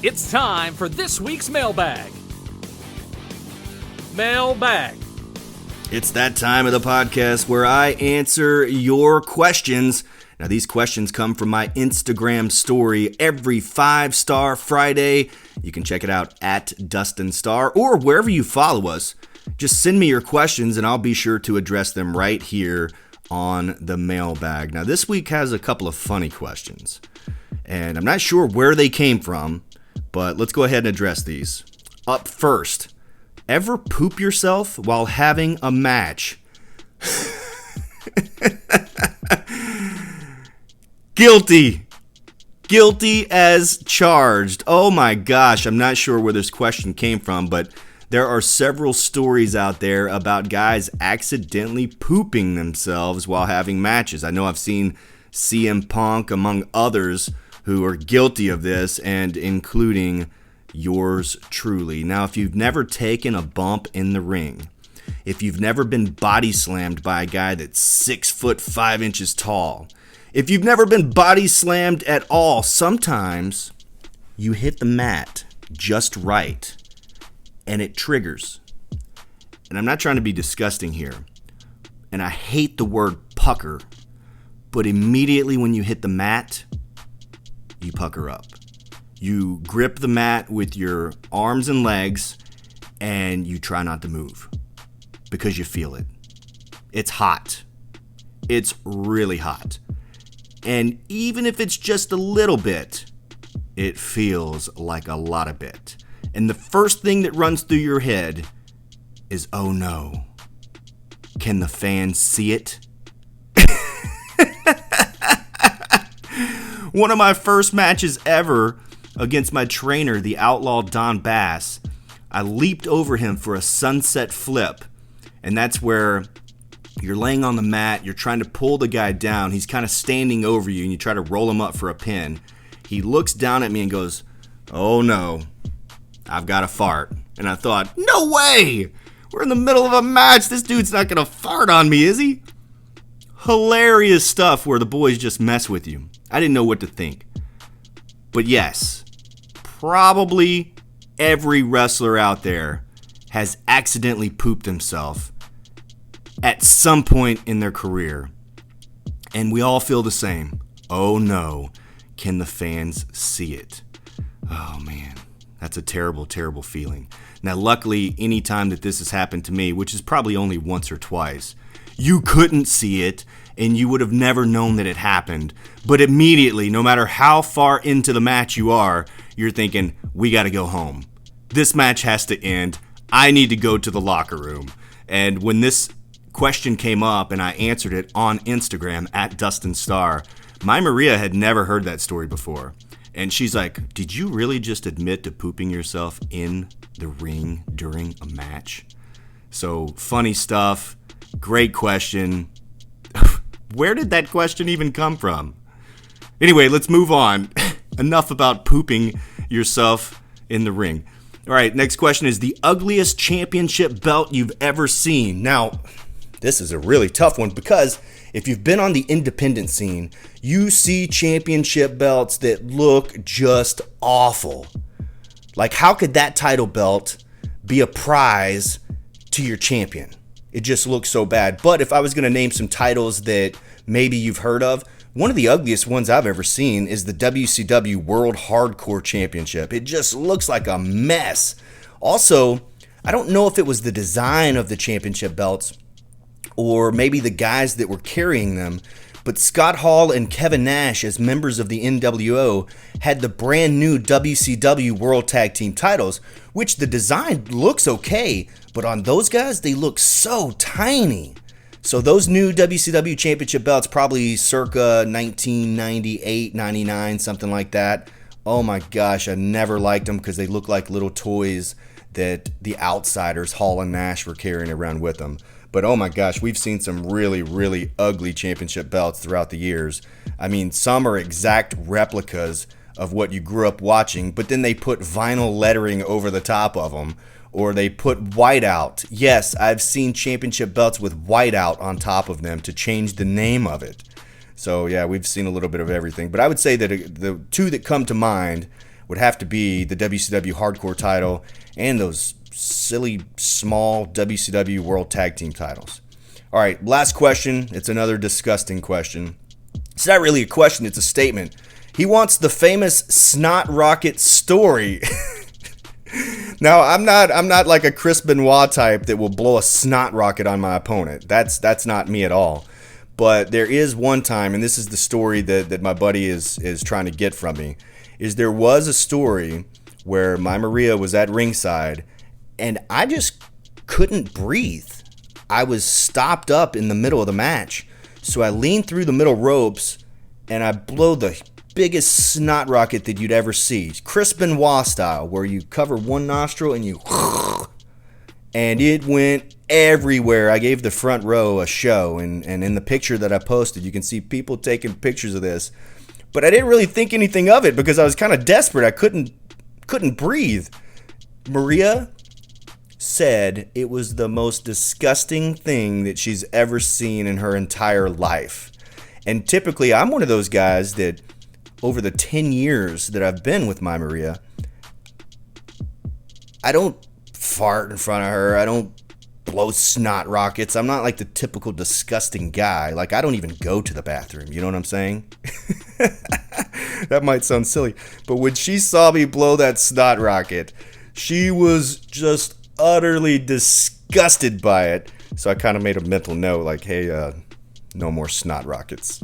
It's time for this week's Mailbag. Mailbag. It's that time of the podcast where I answer your questions. Now, these questions come from my Instagram story every 5-Star Friday. You can check it out at Dustin Starr or wherever you follow us. Just send me your questions and I'll be sure to address them right here on the Mailbag. Now, this week has a couple of funny questions, and I'm not sure where they came from, but let's go ahead and address these. Up first, ever poop yourself while having a match? Guilty. Guilty as charged. Oh my gosh, I'm not sure where this question came from, but there are several stories out there about guys accidentally pooping themselves while having matches. I know I've seen CM Punk, among others, who are guilty of this, and including yours truly. Now, if you've never taken a bump in the ring, if you've never been body slammed by a guy that's 6'5" tall, if you've never been body slammed at all, sometimes you hit the mat just right and it triggers. And I'm not trying to be disgusting here, and I hate the word pucker, but immediately when you hit the mat, you pucker up. You grip the mat with your arms and legs, and you try not to move because you feel it. It's hot. It's really hot. And even if it's just a little bit, it feels like a lot of bit. And the first thing that runs through your head is, oh no, can the fans see it? One of my first matches ever against my trainer, the outlaw Don Bass, I leaped over him for a sunset flip. And that's where you're laying on the mat, you're trying to pull the guy down, he's kind of standing over you, and you try to roll him up for a pin. He looks down at me and goes, oh no, I've got to fart. And I thought, no way! We're in the middle of a match, this dude's not going to fart on me, is he? Hilarious stuff where the boys just mess with you. I didn't know what to think. But yes, probably every wrestler out there has accidentally pooped himself at some point in their career. And we all feel the same. Oh no, can the fans see it? Oh man, that's a terrible, terrible feeling. Now luckily, any time that this has happened to me, which is probably only once or twice, you couldn't see it and you would have never known that it happened. But immediately, no matter how far into the match you are, you're thinking, we got to go home. This match has to end. I need to go to the locker room. And when this question came up and I answered it on Instagram at Dustin Starr, my Maria had never heard that story before. And she's like, did you really just admit to pooping yourself in the ring during a match? So funny stuff. Great question. Where did that question even come from? Anyway, let's move on. Enough about pooping yourself in the ring. All right, next question is the ugliest championship belt you've ever seen. Now, this is a really tough one because if you've been on the independent scene, you see championship belts that look just awful. Like, how could that title belt be a prize to your champion? It just looks so bad. But if I was going to name some titles that maybe you've heard of, one of the ugliest ones I've ever seen is the WCW World Hardcore Championship. It just looks like a mess. Also, I don't know if it was the design of the championship belts or maybe the guys that were carrying them, but Scott Hall and Kevin Nash, as members of the NWO, had the brand new WCW World Tag Team titles, which the design looks okay, but on those guys, they look so tiny. So those new WCW Championship belts, probably circa 1998, 99, something like that. Oh my gosh, I never liked them because they look like little toys that the Outsiders, Hall and Nash, were carrying around with them. But oh my gosh, we've seen some really, really ugly championship belts throughout the years. I mean, some are exact replicas of what you grew up watching, but then they put vinyl lettering over the top of them, or they put whiteout. Yes, I've seen championship belts with whiteout on top of them to change the name of it. So yeah, we've seen a little bit of everything. But I would say that the two that come to mind would have to be the WCW Hardcore title and those silly small WCW World Tag Team titles. All right, last question. It's another disgusting question. It's not really a question, it's a statement. He wants the famous Snot Rocket story. Now, I'm not like a Chris Benoit type that will blow a snot rocket on my opponent. That's not me at all. But there is one time, and this is the story that my buddy is trying to get from me, is there was a story where my Maria was at ringside, and I just couldn't breathe. I was stopped up in the middle of the match. So I leaned through the middle ropes, and I blow the biggest snot rocket that you'd ever see. Chris Benoit style, where you cover one nostril and you... And it went everywhere. I gave the front row a show, and in the picture that I posted, you can see people taking pictures of this. But I didn't really think anything of it because I was kind of desperate. I couldn't breathe. Maria said it was the most disgusting thing that she's ever seen in her entire life. And typically, I'm one of those guys that over the 10 years that I've been with my Maria, I don't fart in front of her. I don't blow snot rockets. I'm not like the typical disgusting guy. Like, I don't even go to the bathroom. You know what I'm saying? That might sound silly. But when she saw me blow that snot rocket, she was just utterly disgusted by it. So I kind of made a mental note like, hey, no more snot rockets.